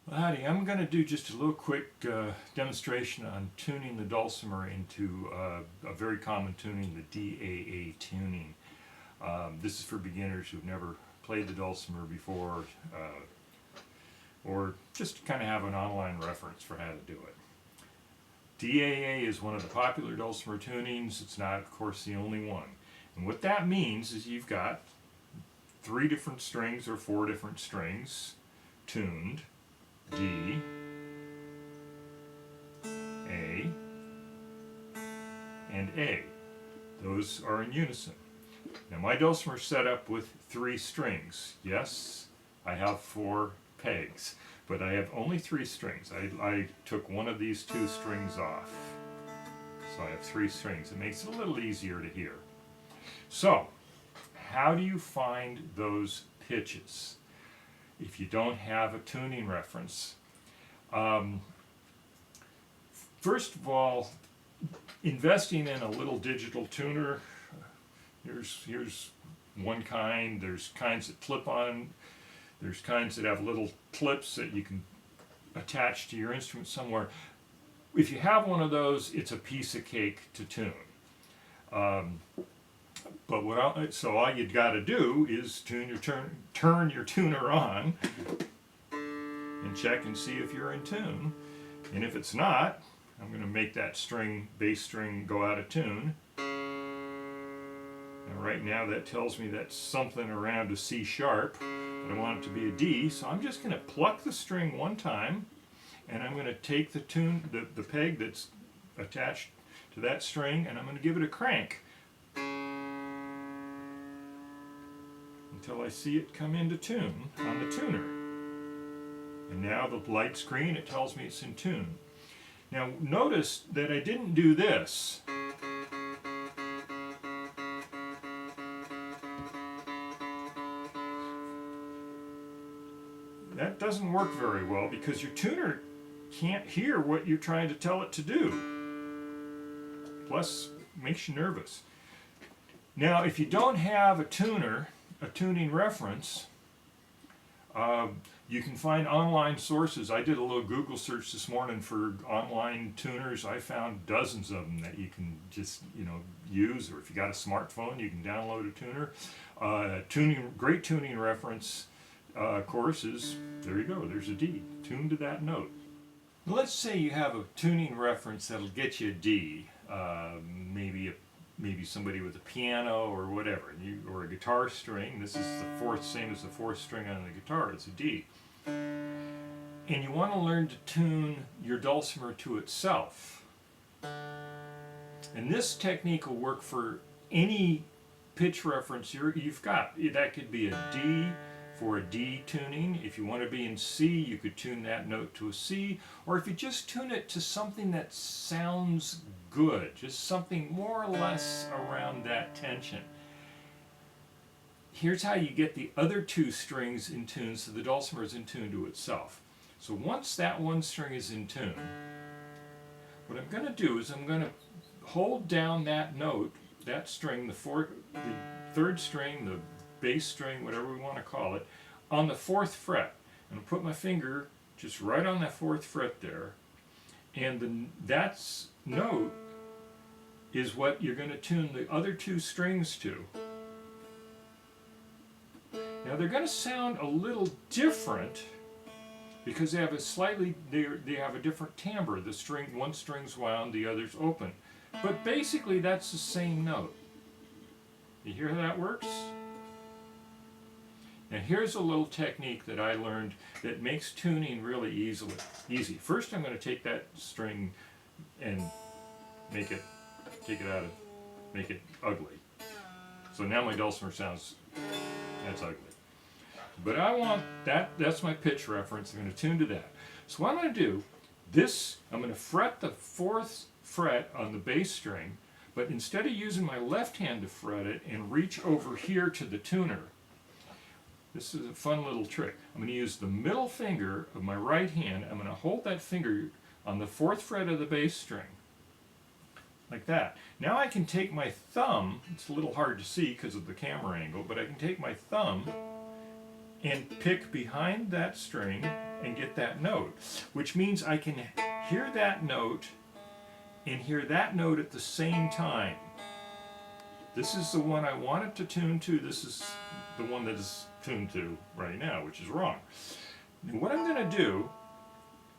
Well, howdy, I'm going to do just a little quick demonstration on tuning the dulcimer into a very common tuning, the DAA tuning. This is for beginners who've never played the dulcimer before, or just kind of have an online reference for how to do it. DAA is one of the popular dulcimer tunings. It's not, of course, the only one. And what that means is you've got 3 different strings or 4 different strings tuned. D, A, and A. Those are in unison. Now my dulcimer is set up with 3 strings. Yes, I have 4 pegs, but I have only 3 strings. I took one of these 2 strings off. So I have 3 strings. It makes it a little easier to hear. So, how do you find those pitches if you don't have a tuning reference? First of all, investing in a little digital tuner, here's one kind. There's kinds that clip on, there's kinds that have little clips that you can attach to your instrument somewhere. If you have one of those, it's a piece of cake to tune. But so all you've got to do is turn your tuner on and check and see if you're in tune. And if it's not, I'm going to make that bass string go out of tune. And right now that tells me that's something around a C sharp, but I want it to be a D, so I'm just going to pluck the string one time, and I'm going to take the peg that's attached to that string, and I'm going to give it a crank until I see it come into tune on the tuner. And now the light screen, it tells me it's in tune. Now notice that I didn't do this. That doesn't work very well because your tuner can't hear what you're trying to tell it to do. Plus, it makes you nervous. Now, if you don't have a tuning reference, you can find online sources. I did a little Google search this morning for online tuners. I found dozens of them that you can just use, or if you got a smartphone, you can download a tuner. Great tuning reference courses. There you go. There's a D. Tune to that note. Let's say you have a tuning reference that'll get you a D. Maybe somebody with a piano or whatever, or a guitar string. This is the same as the 4th string on the guitar. It's a D. And you want to learn to tune your dulcimer to itself. And this technique will work for any pitch reference you've got. That could be a D for a D tuning. If you want to be in C, you could tune that note to a C. Or if you just tune it to something that sounds good, just something more or less around that tension. Here's how you get the other 2 strings in tune so the dulcimer is in tune to itself. So once that one string is in tune, what I'm going to do is I'm going to hold down that note, that string, the 3rd string, the bass string, whatever we want to call it, on the 4th fret. And I'll put my finger just right on that 4th fret there, and that note is what you're going to tune the other 2 strings to. Now they're going to sound a little different because they have they have a different timbre. One string's wound, the other's open. But basically that's the same note. You hear how that works? Now here's a little technique that I learned that makes tuning really easy. First I'm going to take that string and make it ugly. So now my dulcimer sounds, that's ugly. But I want that's my pitch reference. I'm going to tune to that. So what I'm going to do, I'm going to fret the 4th fret on the bass string, but instead of using my left hand to fret it and reach over here to the tuner, this is a fun little trick. I'm going to use the middle finger of my right hand. I'm going to hold that finger on the 4th fret of the bass string, like that. Now I can take my thumb, it's a little hard to see because of the camera angle, but I can take my thumb and pick behind that string and get that note, which means I can hear that note and hear that note at the same time. This is the one I want it to tune to. This is the one that is tuned to right now, which is wrong. Now what I'm going to do,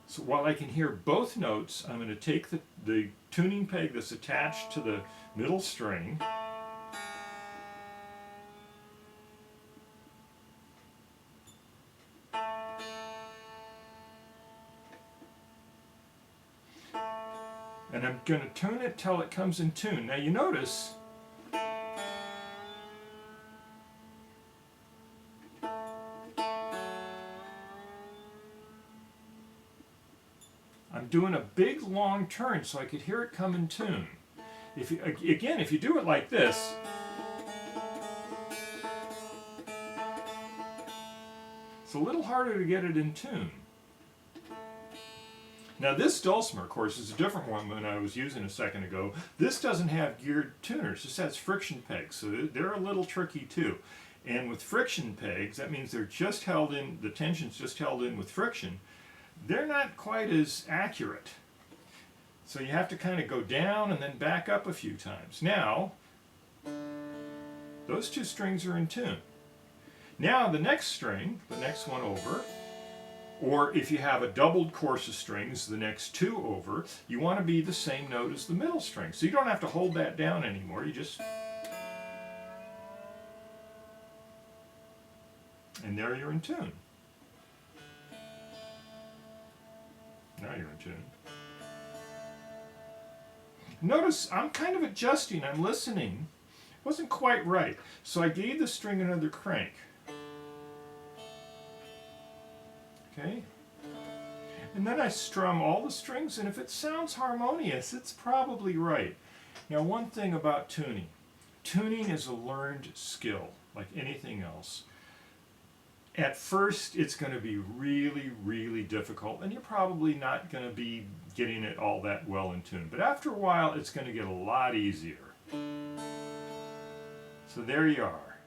so while I can hear both notes, I'm going to take the tuning peg that's attached to the middle string, and I'm going to tune it till it comes in tune. Now you notice I'm doing a big long turn so I could hear it come in tune. If you, again, if you do it like this, it's a little harder to get it in tune. Now this dulcimer, of course, is a different one than I was using a second ago. This doesn't have geared tuners. This has friction pegs, so they're a little tricky too. And with friction pegs, that means they're just held in, the tension's just held in with friction. They're not quite as accurate. So you have to kind of go down and then back up a few times. Now, those two strings are in tune. Now the next string, the next one over, or if you have a doubled course of strings, the next two over, you want to be the same note as the middle string. So you don't have to hold that down anymore. You just... and there you're in tune. Now you're in tune. Notice I'm kind of adjusting, I'm listening. It wasn't quite right. So I gave the string another crank. Okay? And then I strum all the strings, and if it sounds harmonious, it's probably right. Now one thing about tuning. Tuning is a learned skill, like anything else. At first, it's going to be really, really difficult, and you're probably not going to be getting it all that well in tune. But after a while, it's going to get a lot easier. So there you are.